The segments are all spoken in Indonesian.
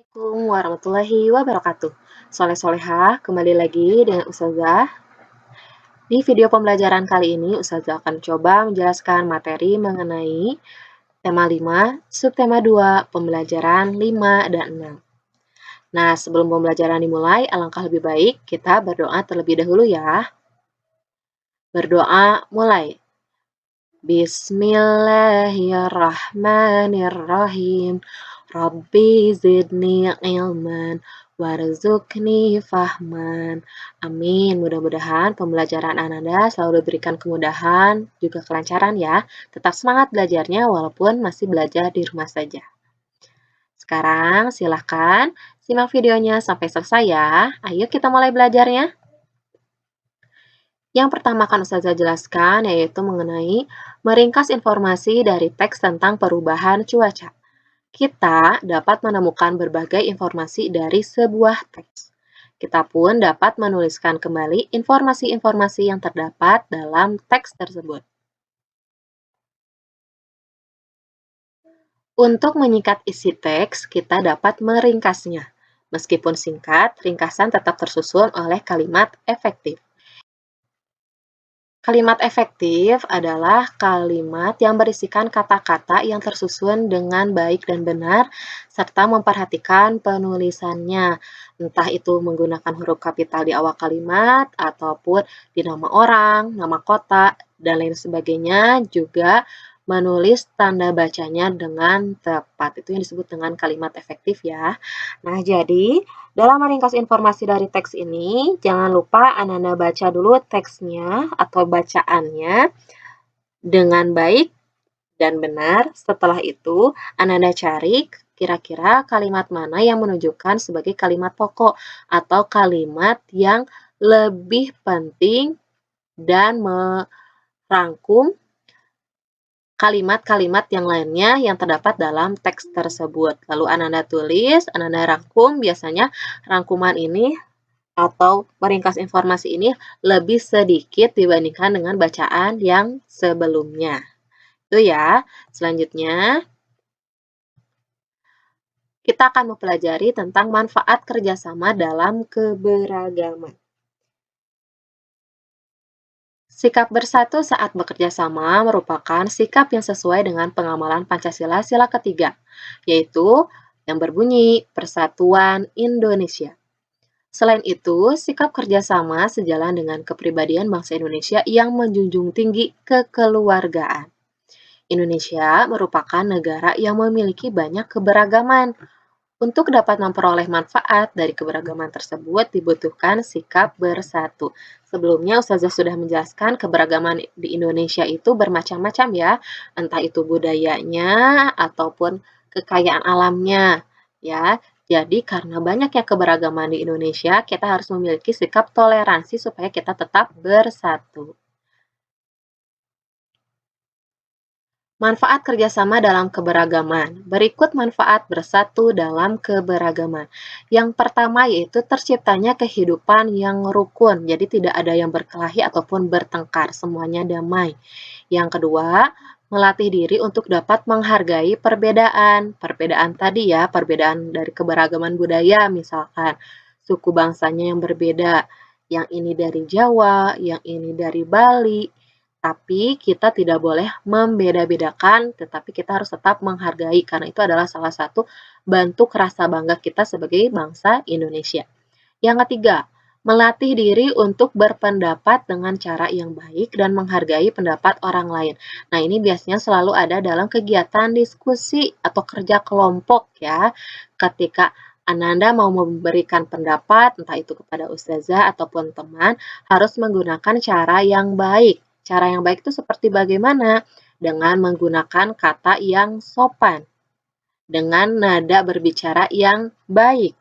Assalamualaikum warahmatullahi wabarakatuh. Soleh-solehah, kembali lagi dengan Ustazah. Di video pembelajaran kali ini, Ustazah akan coba menjelaskan materi mengenai tema 5, subtema 2, pembelajaran 5 dan 6. Nah, sebelum pembelajaran dimulai, alangkah lebih baik kita berdoa terlebih dahulu ya. Berdoa mulai. Bismillahirrahmanirrahim. Rabbi zidni ilman warzuqni fahman. Amin. Mudah-mudahan pembelajaran Ananda selalu diberikan kemudahan, juga kelancaran ya. Tetap semangat belajarnya walaupun masih belajar di rumah saja. Sekarang silahkan simak videonya sampai selesai ya. Ayo kita mulai belajarnya. Yang pertama akan Ustazah jelaskan yaitu mengenai meringkas informasi dari teks tentang perubahan cuaca. Kita dapat menemukan berbagai informasi dari sebuah teks. Kita pun dapat menuliskan kembali informasi-informasi yang terdapat dalam teks tersebut. Untuk menyingkat isi teks, kita dapat meringkasnya. Meskipun singkat, ringkasan tetap tersusun oleh kalimat efektif. Kalimat efektif adalah kalimat yang berisikan kata-kata yang tersusun dengan baik dan benar, serta memperhatikan penulisannya. Entah itu menggunakan huruf kapital di awal kalimat, ataupun di nama orang, nama kota, dan lain sebagainya, juga menulis tanda bacanya dengan tepat. Itu yang disebut dengan kalimat efektif ya. Nah, jadi dalam meringkas informasi dari teks ini, jangan lupa Ananda baca dulu teksnya atau bacaannya dengan baik dan benar. Setelah itu, Ananda cari kira-kira kalimat mana yang menunjukkan sebagai kalimat pokok atau kalimat yang lebih penting dan merangkum kalimat-kalimat yang lainnya yang terdapat dalam teks tersebut. Lalu Ananda tulis, Ananda rangkum, biasanya rangkuman ini atau meringkas informasi ini lebih sedikit dibandingkan dengan bacaan yang sebelumnya. Itu ya. Selanjutnya, kita akan mempelajari tentang manfaat kerjasama dalam keberagaman. Sikap bersatu saat bekerja sama merupakan sikap yang sesuai dengan pengamalan Pancasila sila ketiga, yaitu yang berbunyi Persatuan Indonesia. Selain itu, sikap kerjasama sejalan dengan kepribadian bangsa Indonesia yang menjunjung tinggi kekeluargaan. Indonesia merupakan negara yang memiliki banyak keberagaman. Untuk dapat memperoleh manfaat dari keberagaman tersebut dibutuhkan sikap bersatu. Sebelumnya Ustazah sudah menjelaskan keberagaman di Indonesia itu bermacam-macam ya, entah itu budayanya ataupun kekayaan alamnya ya. Jadi karena banyaknya keberagaman di Indonesia, kita harus memiliki sikap toleransi supaya kita tetap bersatu. Manfaat kerjasama dalam keberagaman. Berikut manfaat bersatu dalam keberagaman. Yang pertama yaitu terciptanya kehidupan yang rukun, jadi tidak ada yang berkelahi ataupun bertengkar, semuanya damai. Yang kedua, melatih diri untuk dapat menghargai perbedaan. Perbedaan tadi ya, perbedaan dari keberagaman budaya, misalkan suku bangsanya yang berbeda, yang ini dari Jawa, yang ini dari Bali. Tapi kita tidak boleh membeda-bedakan, tetapi kita harus tetap menghargai karena itu adalah salah satu bentuk rasa bangga kita sebagai bangsa Indonesia. Yang ketiga, melatih diri untuk berpendapat dengan cara yang baik dan menghargai pendapat orang lain. Nah, ini biasanya selalu ada dalam kegiatan diskusi atau kerja kelompok ya. Ketika Ananda mau memberikan pendapat, entah itu kepada ustazah ataupun teman, harus menggunakan cara yang baik. Cara yang baik itu seperti bagaimana? Dengan menggunakan kata yang sopan, dengan nada berbicara yang baik.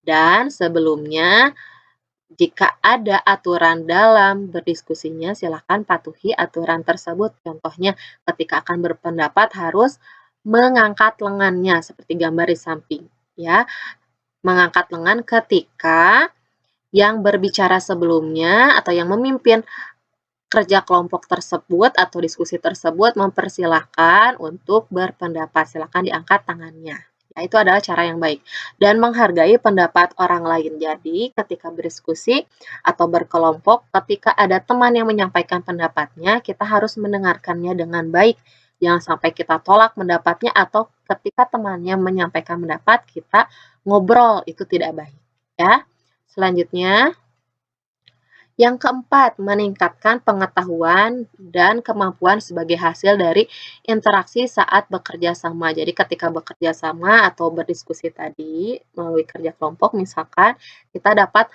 Dan sebelumnya, jika ada aturan dalam berdiskusinya, silakan patuhi aturan tersebut. Contohnya, ketika akan berpendapat harus mengangkat lengannya, seperti gambar di samping. Ya, mengangkat lengan ketika yang berbicara sebelumnya atau yang memimpin kerja kelompok tersebut atau diskusi tersebut mempersilahkan untuk berpendapat. Silakan diangkat tangannya. Ya, itu adalah cara yang baik. Dan menghargai pendapat orang lain. Jadi, ketika berdiskusi atau berkelompok, ketika ada teman yang menyampaikan pendapatnya, kita harus mendengarkannya dengan baik. Jangan sampai kita tolak pendapatnya atau ketika temannya menyampaikan pendapat, kita ngobrol. Itu tidak baik. Ya. Selanjutnya, yang keempat, meningkatkan pengetahuan dan kemampuan sebagai hasil dari interaksi saat bekerja sama. Jadi ketika bekerja sama atau berdiskusi tadi melalui kerja kelompok misalkan, kita dapat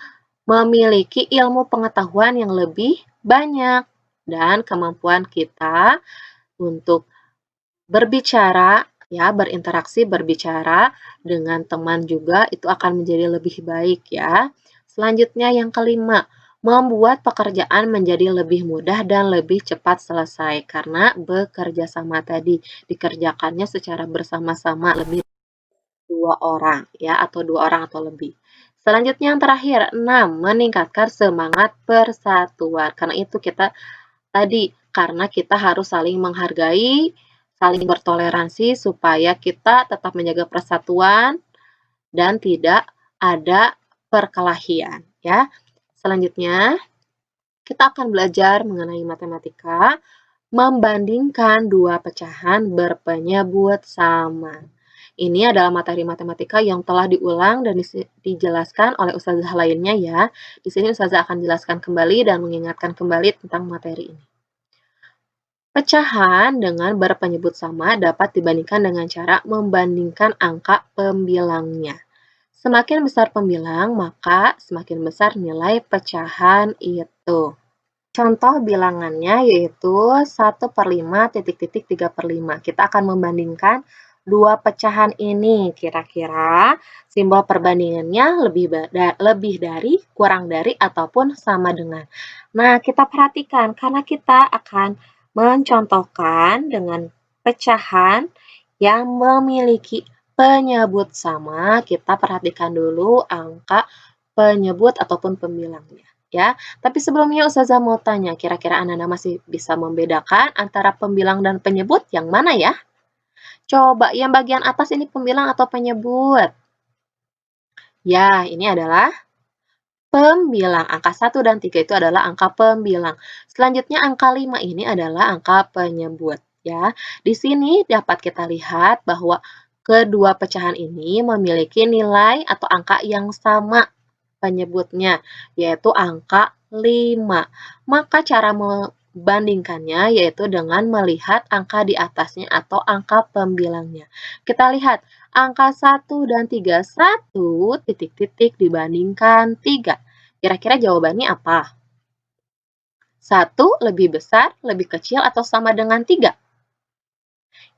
memiliki ilmu pengetahuan yang lebih banyak dan kemampuan kita untuk berbicara ya, berinteraksi, berbicara dengan teman juga itu akan menjadi lebih baik ya. Selanjutnya yang kelima, membuat pekerjaan menjadi lebih mudah dan lebih cepat selesai karena bekerja sama tadi dikerjakannya secara bersama-sama lebih dua orang ya atau dua orang atau lebih. Selanjutnya yang terakhir, 6, meningkatkan semangat persatuan. Karena itu kita tadi, karena kita harus saling menghargai, saling bertoleransi supaya kita tetap menjaga persatuan dan tidak ada perkelahian ya. Selanjutnya, kita akan belajar mengenai matematika, membandingkan dua pecahan berpenyebut sama. Ini adalah materi matematika yang telah diulang dan dijelaskan oleh ustazah lainnya ya. Di sini ustazah akan jelaskan kembali dan mengingatkan kembali tentang materi ini. Pecahan dengan berpenyebut sama dapat dibandingkan dengan cara membandingkan angka pembilangnya. Semakin besar pembilang, maka semakin besar nilai pecahan itu. Contoh bilangannya yaitu 1/5 titik-titik 3/5. Kita akan membandingkan dua pecahan ini. Kira-kira simbol perbandingannya lebih dari, kurang dari, ataupun sama dengan. Nah, kita perhatikan karena kita akan mencontohkan dengan pecahan yang memiliki penyebut sama. Kita perhatikan dulu angka penyebut ataupun pembilangnya. Ya, tapi sebelumnya Ustazah mau tanya, kira-kira Anda masih bisa membedakan antara pembilang dan penyebut yang mana ya? Coba, yang bagian atas ini pembilang atau penyebut? Ya, ini adalah pembilang. Angka 1 dan 3 itu adalah angka pembilang. Selanjutnya angka 5 ini adalah angka penyebut. Ya, di sini dapat kita lihat bahwa kedua pecahan ini memiliki nilai atau angka yang sama penyebutnya, yaitu angka 5. Maka cara membandingkannya yaitu dengan melihat angka di atasnya atau angka pembilangnya. Kita lihat angka 1 dan 3, 1 titik-titik dibandingkan 3. Kira-kira jawabannya apa? 1 lebih besar, lebih kecil, atau sama dengan 3?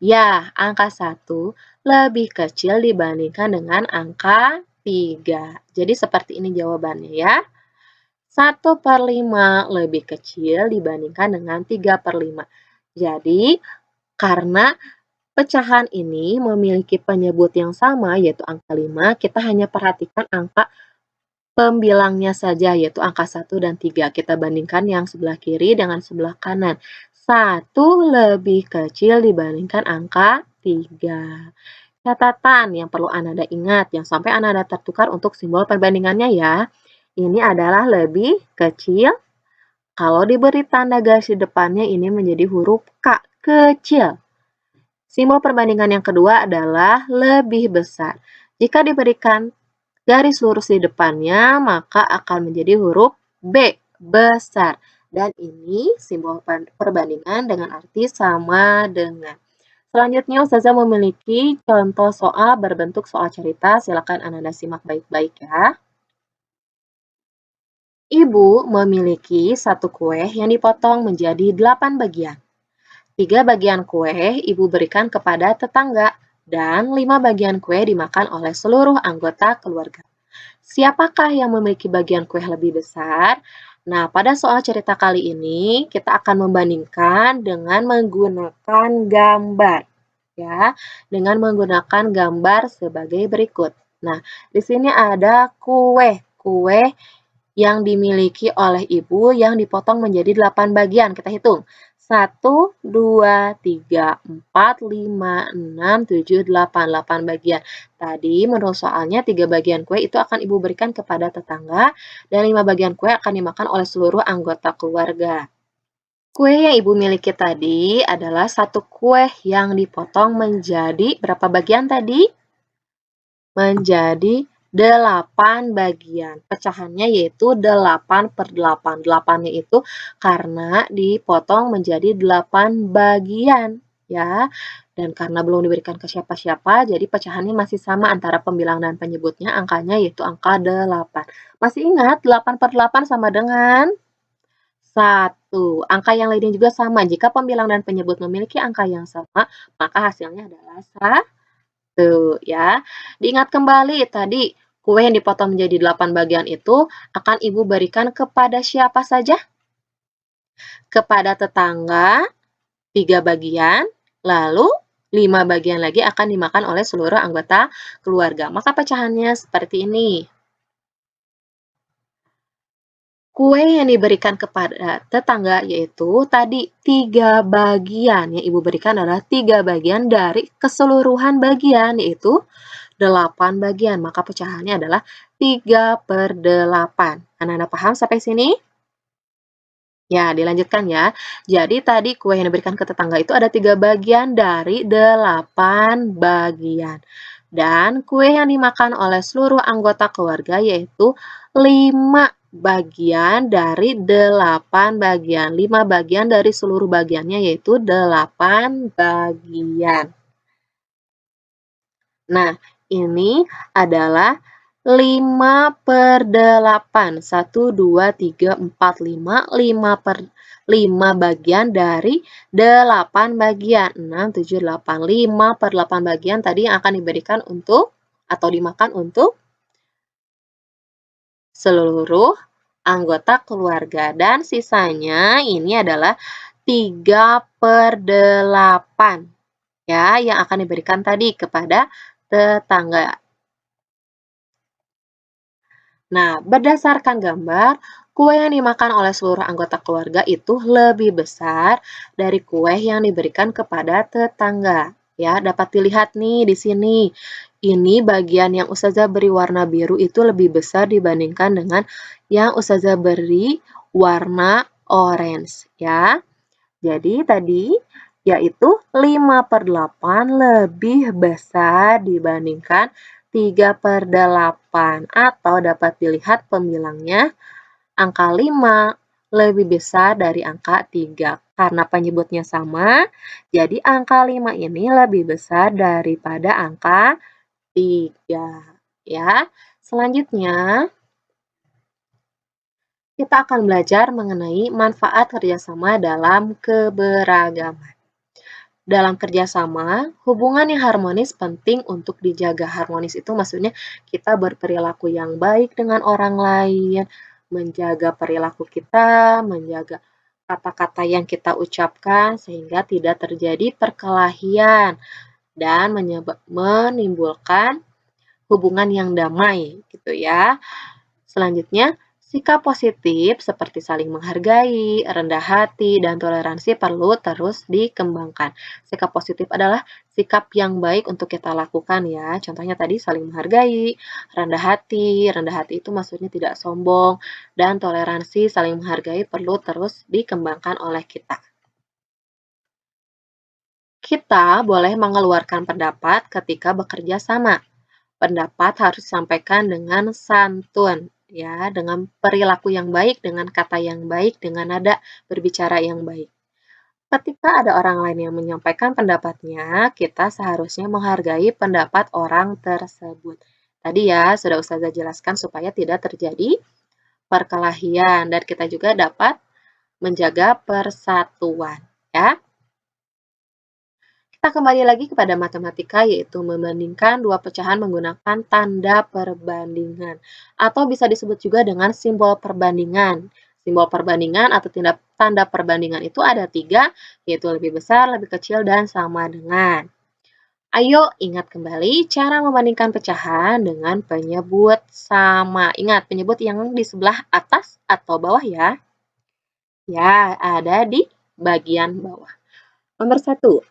Ya, angka 1 lebih kecil dibandingkan dengan angka 3. Jadi seperti ini jawabannya ya. 1/5 lebih kecil dibandingkan dengan 3/5. Jadi, karena pecahan ini memiliki penyebut yang sama, yaitu angka 5, kita hanya perhatikan angka pembilangnya saja, yaitu angka 1 dan 3. Kita bandingkan yang sebelah kiri dengan sebelah kanan. 1 lebih kecil dibandingkan angka 3. Catatan yang perlu Anda ingat, yang sampai Anda tertukar untuk simbol perbandingannya ya. Ini adalah lebih kecil. Kalau diberi tanda garis di depannya, ini menjadi huruf K, kecil. Simbol perbandingan yang kedua adalah lebih besar. Jika diberikan garis lurus di depannya, maka akan menjadi huruf B, besar. Dan ini simbol perbandingan dengan arti sama dengan. Selanjutnya, Ustazah memiliki contoh soal berbentuk soal cerita. Silakan Anda simak baik-baik ya. Ibu memiliki satu kue yang dipotong menjadi 8 bagian. 3 bagian kue ibu berikan kepada tetangga dan 5 bagian kue dimakan oleh seluruh anggota keluarga. Siapakah yang memiliki bagian kue lebih besar? Nah, pada soal cerita kali ini kita akan membandingkan dengan menggunakan gambar. Ya, dengan menggunakan gambar sebagai berikut. Nah, di sini ada kue yang dimiliki oleh ibu yang dipotong menjadi 8 bagian. Kita hitung. 1, 2, 3, 4, 5, 6, 7, 8. 8 bagian. Tadi menurut soalnya 3 bagian kue itu akan Ibu berikan kepada tetangga dan 5 bagian kue akan dimakan oleh seluruh anggota keluarga. Kue yang Ibu miliki tadi adalah satu kue yang dipotong menjadi berapa bagian tadi? Menjadi 8 bagian. Pecahannya yaitu 8/8. 8-nya itu karena dipotong menjadi 8 bagian, ya. Dan karena belum diberikan ke siapa-siapa, jadi pecahannya masih sama antara pembilang dan penyebutnya, angkanya yaitu angka 8. Masih ingat 8/8 sama dengan 1. Angka yang lainnya juga sama, jika pembilang dan penyebut memiliki angka yang sama, maka hasilnya adalah 1. Ya. Diingat kembali tadi kue yang dipotong menjadi 8 bagian itu akan Ibu berikan kepada siapa saja? Kepada tetangga 3 bagian, lalu 5 bagian lagi akan dimakan oleh seluruh anggota keluarga. Maka pecahannya seperti ini. Kue yang diberikan kepada tetangga yaitu tadi 3 bagian, yang Ibu berikan adalah 3 bagian dari keseluruhan bagian, yaitu 8 bagian, maka pecahannya adalah 3/8. Anak-anak paham sampai sini? Ya, dilanjutkan ya. Jadi tadi kue yang diberikan ke tetangga itu ada 3 bagian dari 8 bagian. Dan kue yang dimakan oleh seluruh anggota keluarga yaitu 5 bagian dari 8 bagian. 5 bagian dari seluruh bagiannya yaitu 8 bagian. Nah, ini adalah 5/8. 1, 2, 3, 4, 5 bagian dari 8 bagian. 6, 7, 8. 5/8 bagian tadi yang akan diberikan untuk atau dimakan untuk seluruh anggota keluarga. Dan sisanya ini adalah 3/8 ya, yang akan diberikan tadi kepada tetangga. Nah, berdasarkan gambar, kue yang dimakan oleh seluruh anggota keluarga itu lebih besar dari kue yang diberikan kepada tetangga. Ya, dapat dilihat nih di sini. Ini bagian yang Ustazah beri warna biru itu lebih besar dibandingkan dengan yang Ustazah beri warna orange, ya. Jadi tadi yaitu 5/8 lebih besar dibandingkan 3/8 atau dapat dilihat pembilangnya angka 5 lebih besar dari angka 3. Karena penyebutnya sama, jadi angka 5 ini lebih besar daripada angka 3. Ya. Selanjutnya, kita akan belajar mengenai manfaat kerjasama dalam keberagaman. Dalam kerjasama, hubungan yang harmonis penting untuk dijaga. Harmonis itu maksudnya kita berperilaku yang baik dengan orang lain, menjaga perilaku kita, menjaga kata-kata yang kita ucapkan sehingga tidak terjadi perkelahian dan menimbulkan hubungan yang damai gitu ya. Selanjutnya, sikap positif seperti saling menghargai, rendah hati, dan toleransi perlu terus dikembangkan. Sikap positif adalah sikap yang baik untuk kita lakukan ya. Contohnya tadi saling menghargai, rendah hati. Rendah hati itu maksudnya tidak sombong, dan toleransi saling menghargai perlu terus dikembangkan oleh kita. Kita boleh mengeluarkan pendapat ketika bekerja sama. Pendapat harus disampaikan dengan santun, ya, dengan perilaku yang baik, dengan kata yang baik, dengan nada berbicara yang baik. Ketika ada orang lain yang menyampaikan pendapatnya, kita seharusnya menghargai pendapat orang tersebut. Tadi ya, sudah Ustazah jelaskan supaya tidak terjadi perkelahian dan kita juga dapat menjaga persatuan, ya. Kita kembali lagi kepada matematika, yaitu membandingkan dua pecahan menggunakan tanda perbandingan, atau bisa disebut juga dengan simbol perbandingan. Simbol perbandingan atau tanda perbandingan itu ada 3, yaitu lebih besar, lebih kecil, dan sama dengan. Ayo ingat kembali cara membandingkan pecahan dengan penyebut sama. Ingat, penyebut yang di sebelah atas atau bawah ya. Ya, ada di bagian bawah. Nomor 1,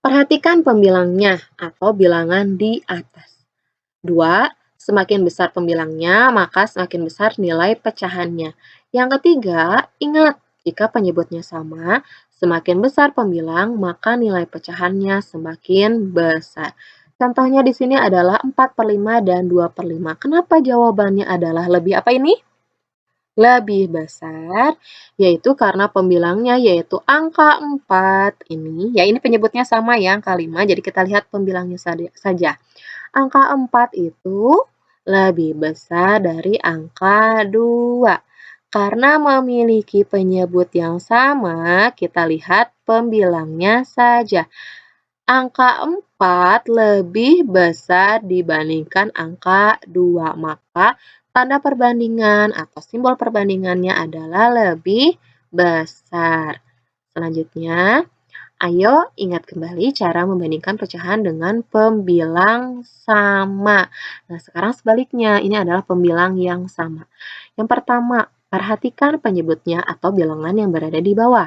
perhatikan pembilangnya atau bilangan di atas. 2, semakin besar pembilangnya, maka semakin besar nilai pecahannya. Yang ketiga, ingat, jika penyebutnya sama, semakin besar pembilang, maka nilai pecahannya semakin besar. Contohnya di sini adalah 4/5 dan 2/5. Kenapa jawabannya adalah lebih apa ini? Lebih besar, yaitu karena pembilangnya yaitu angka 4 ini, ya ini penyebutnya sama ya, angka 5, jadi kita lihat pembilangnya saja. Angka 4 itu lebih besar dari angka 2. Karena memiliki penyebut yang sama, kita lihat pembilangnya saja. Angka 4 lebih besar dibandingkan angka 2, maka tanda perbandingan atau simbol perbandingannya adalah lebih besar. Selanjutnya, ayo ingat kembali cara membandingkan pecahan dengan pembilang sama. Nah, sekarang sebaliknya, ini adalah pembilang yang sama. Yang pertama, perhatikan penyebutnya atau bilangan yang berada di bawah.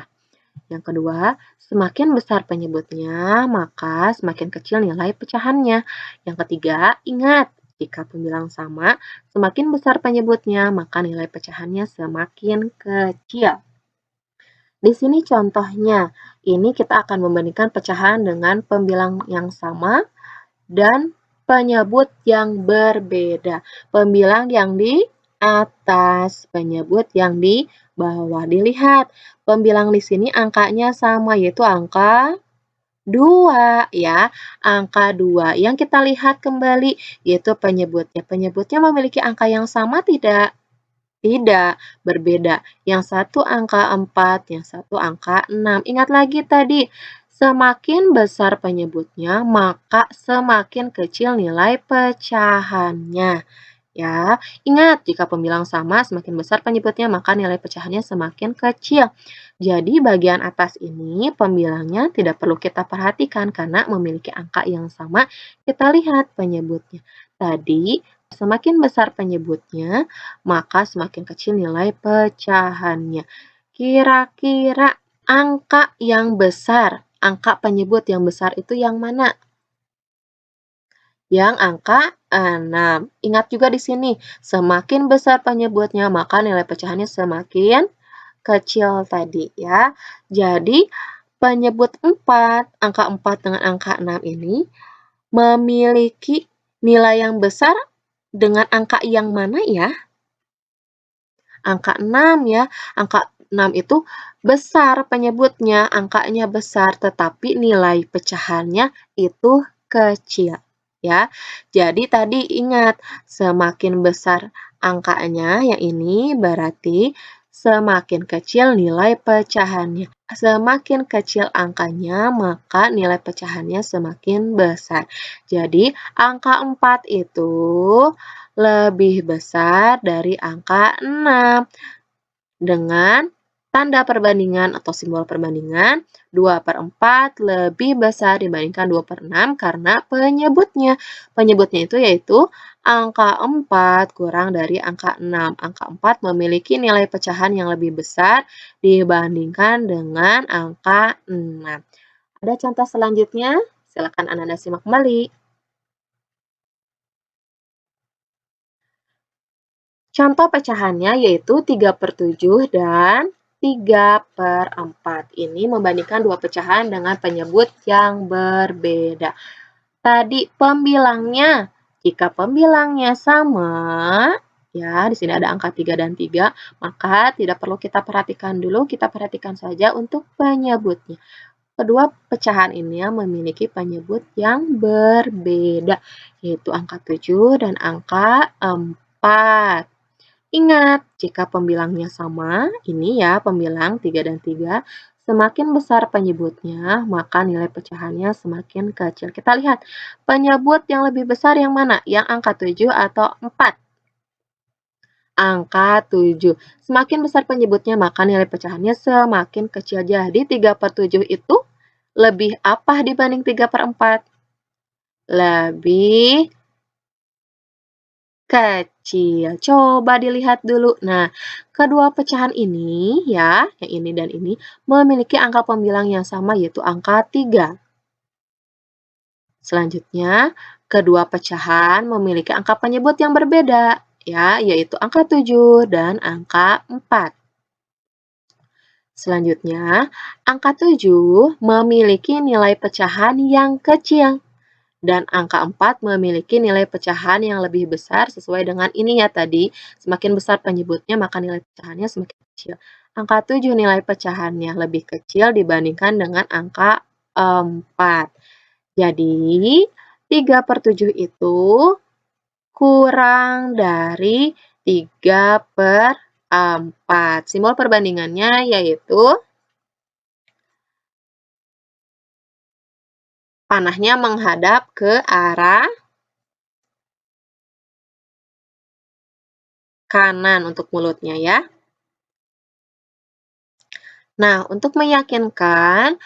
Yang kedua, semakin besar penyebutnya, maka semakin kecil nilai pecahannya. Yang ketiga, ingat, jika pembilang sama, semakin besar penyebutnya, maka nilai pecahannya semakin kecil. Di sini contohnya, ini kita akan membandingkan pecahan dengan pembilang yang sama dan penyebut yang berbeda. Pembilang yang di atas, penyebut yang di bawah. Dilihat, pembilang di sini angkanya sama, yaitu angka 2 ya, angka 2. Yang kita lihat kembali yaitu penyebutnya. Penyebutnya memiliki angka yang sama tidak? Tidak, berbeda. Yang satu angka 4, yang satu angka 6. Ingat lagi tadi, semakin besar penyebutnya, maka semakin kecil nilai pecahannya. Ya, ingat, jika pembilang sama, semakin besar penyebutnya, maka nilai pecahannya semakin kecil. Jadi, bagian atas ini pembilangnya tidak perlu kita perhatikan karena memiliki angka yang sama. Kita lihat penyebutnya. Tadi, semakin besar penyebutnya, maka semakin kecil nilai pecahannya. Kira-kira angka yang besar, angka penyebut yang besar itu yang mana? Yang angka 6. Ingat juga di sini, semakin besar penyebutnya, maka nilai pecahannya semakin kecil tadi ya. Jadi, penyebut 4, angka 4 dengan angka 6 ini memiliki nilai yang besar dengan angka yang mana ya? Angka 6 ya. Angka 6 itu besar penyebutnya, angkanya besar, tetapi nilai pecahannya itu kecil. Ya, jadi tadi ingat, semakin besar angkanya yang ini berarti semakin kecil nilai pecahannya. Semakin kecil angkanya, maka nilai pecahannya semakin besar. Jadi, angka 4 itu lebih besar dari angka 6. Dengan tanda perbandingan atau simbol perbandingan, 2/4 lebih besar dibandingkan 2/6 karena penyebutnya. Penyebutnya itu yaitu angka 4 kurang dari angka 6. Angka 4 memiliki nilai pecahan yang lebih besar dibandingkan dengan angka 6. Ada contoh selanjutnya? Silakan Anda simak kembali. Contoh pecahannya yaitu 3/7 dan 3/4. Ini membandingkan dua pecahan dengan penyebut yang berbeda. Tadi pembilangnya, jika pembilangnya sama, ya di sini ada angka 3 dan 3, maka tidak perlu kita perhatikan dulu, kita perhatikan saja untuk penyebutnya. Kedua pecahan ini memiliki penyebut yang berbeda, yaitu angka 7 dan angka 4. Ingat, jika pembilangnya sama, ini ya pembilang 3 dan 3, semakin besar penyebutnya, maka nilai pecahannya semakin kecil. Kita lihat, penyebut yang lebih besar yang mana? Yang angka 7 atau 4? Angka 7. Semakin besar penyebutnya, maka nilai pecahannya semakin kecil. Jadi 3/7 itu lebih apa dibanding 3/4? Lebih kecil. Coba dilihat dulu. Nah, kedua pecahan ini ya, yang ini dan ini, memiliki angka pembilang yang sama yaitu angka 3. Selanjutnya, kedua pecahan memiliki angka penyebut yang berbeda, ya, yaitu angka 7 dan angka 4. Selanjutnya, angka 7 memiliki nilai pecahan yang kecil, dan angka 4 memiliki nilai pecahan yang lebih besar sesuai dengan ini ya tadi, semakin besar penyebutnya maka nilai pecahannya semakin kecil. Angka 7 nilai pecahannya lebih kecil dibandingkan dengan angka 4. Jadi, 3/7 itu kurang dari 3/4. Simbol perbandingannya yaitu panahnya menghadap ke arah kanan untuk mulutnya ya. Nah, untuk meyakinkan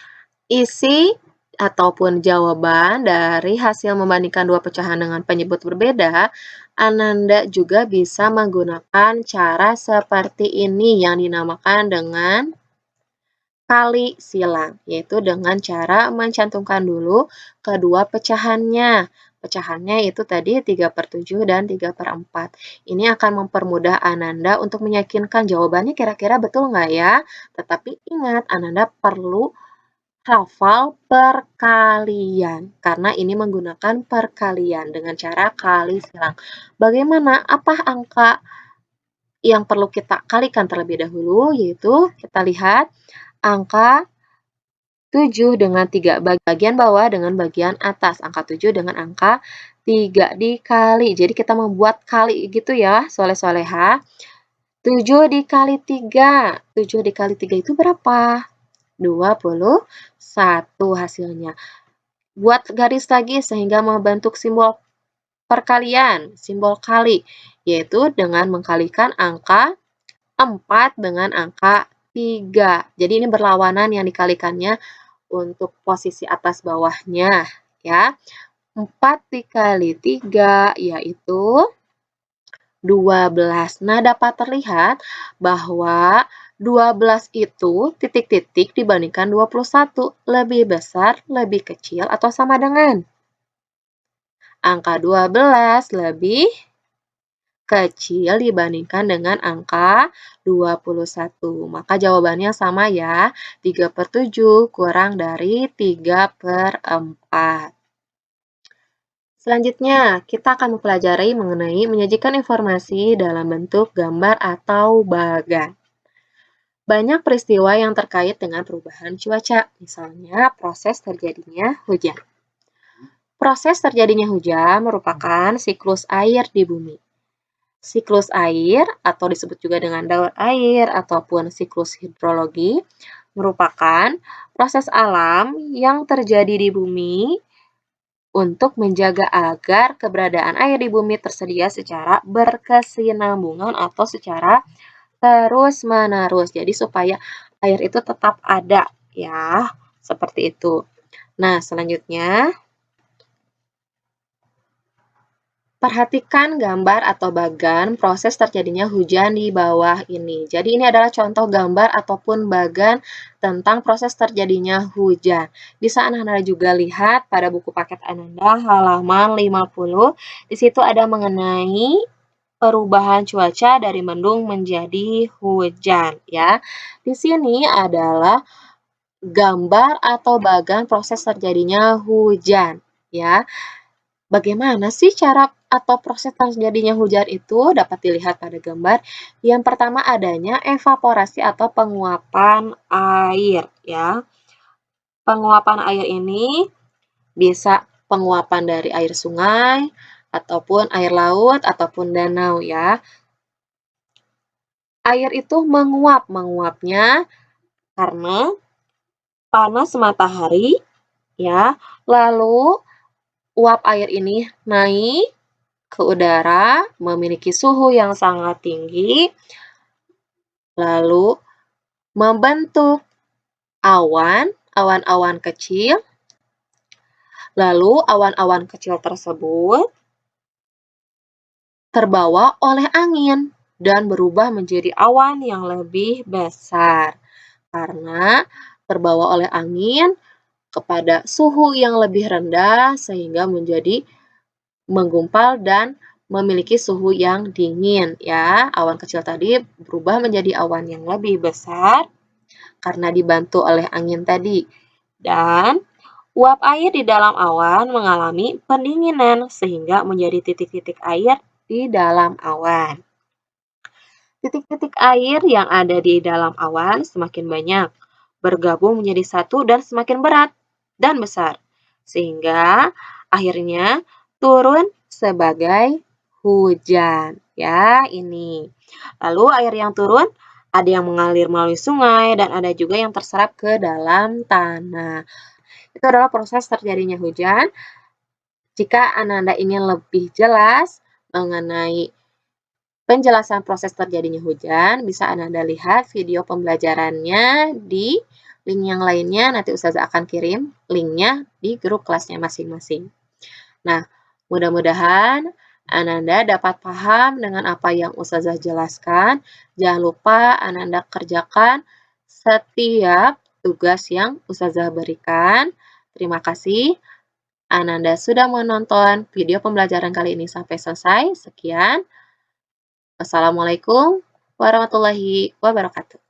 isi ataupun jawaban dari hasil membandingkan dua pecahan dengan penyebut berbeda, Ananda juga bisa menggunakan cara seperti ini yang dinamakan dengan kali silang, yaitu dengan cara mencantumkan dulu kedua pecahannya. Pecahannya itu tadi 3/7 dan 3/4. Ini akan mempermudah Ananda untuk meyakinkan jawabannya kira-kira betul nggak ya? Tetapi ingat, Ananda perlu hafal perkalian, karena ini menggunakan perkalian dengan cara kali silang. Bagaimana? Apa angka yang perlu kita kalikan terlebih dahulu? Yaitu kita lihat angka 7 dengan 3, bagian bawah dengan bagian atas. Angka 7 dengan angka 3 dikali. Jadi kita membuat kali gitu ya, soleh-soleha. 7 dikali 3. 7 dikali 3 itu berapa? 21 hasilnya. Buat garis lagi sehingga membentuk simbol perkalian, simbol kali, yaitu dengan mengkalikan angka 4 dengan angka 3. Jadi ini berlawanan yang dikalikannya untuk posisi atas bawahnya ya. 4 dikali 3 yaitu 12. Nah, dapat terlihat bahwa 12 itu titik-titik dibandingkan 21 lebih besar, lebih kecil, atau sama dengan? Angka 12 lebih kecil dibandingkan dengan angka 21. Maka jawabannya sama ya, 3/7 kurang dari 3/4. Selanjutnya, kita akan mempelajari mengenai menyajikan informasi dalam bentuk gambar atau bagan. Banyak peristiwa yang terkait dengan perubahan cuaca, misalnya proses terjadinya hujan. Proses terjadinya hujan merupakan siklus air di bumi. Siklus air, atau disebut juga dengan daur air ataupun siklus hidrologi, merupakan proses alam yang terjadi di bumi untuk menjaga agar keberadaan air di bumi tersedia secara berkesinambungan atau secara terus-menerus. Jadi supaya air itu tetap ada ya, seperti itu. Nah, selanjutnya perhatikan gambar atau bagan proses terjadinya hujan di bawah ini. Jadi ini adalah contoh gambar ataupun bagan tentang proses terjadinya hujan. Bisa Anda juga lihat pada buku paket Ananda halaman 50. Di situ ada mengenai perubahan cuaca dari mendung menjadi hujan ya. Di sini adalah gambar atau bagan proses terjadinya hujan ya. Bagaimana sih cara atau proses terjadinya hujan itu? Dapat dilihat pada gambar. Yang pertama adanya evaporasi atau penguapan air ya. Penguapan air ini bisa penguapan dari air sungai ataupun air laut ataupun danau ya. Air itu menguap, menguapnya karena panas matahari ya. Lalu uap air ini naik ke udara, memiliki suhu yang sangat tinggi, lalu membentuk awan, awan-awan kecil, lalu awan-awan kecil tersebut terbawa oleh angin dan berubah menjadi awan yang lebih besar. Karena terbawa oleh angin kepada suhu yang lebih rendah sehingga menjadi menggumpal dan memiliki suhu yang dingin ya. Awan kecil tadi berubah menjadi awan yang lebih besar karena dibantu oleh angin tadi. Dan uap air di dalam awan mengalami pendinginan sehingga menjadi titik-titik air di dalam awan. Titik-titik air yang ada di dalam awan semakin banyak, bergabung menjadi satu dan semakin berat dan besar, sehingga akhirnya turun sebagai hujan. Ya, ini. Lalu air yang turun ada yang mengalir melalui sungai dan ada juga yang terserap ke dalam tanah. Itu adalah proses terjadinya hujan. Jika Ananda ingin lebih jelas mengenai penjelasan proses terjadinya hujan, bisa Ananda lihat video pembelajarannya di link yang lainnya, nanti Ustazah akan kirim linknya di grup kelasnya masing-masing. Nah, mudah-mudahan Ananda dapat paham dengan apa yang Ustazah jelaskan. Jangan lupa Ananda kerjakan setiap tugas yang Ustazah berikan. Terima kasih. Ananda sudah menonton video pembelajaran kali ini sampai selesai. Sekian. Wassalamualaikum warahmatullahi wabarakatuh.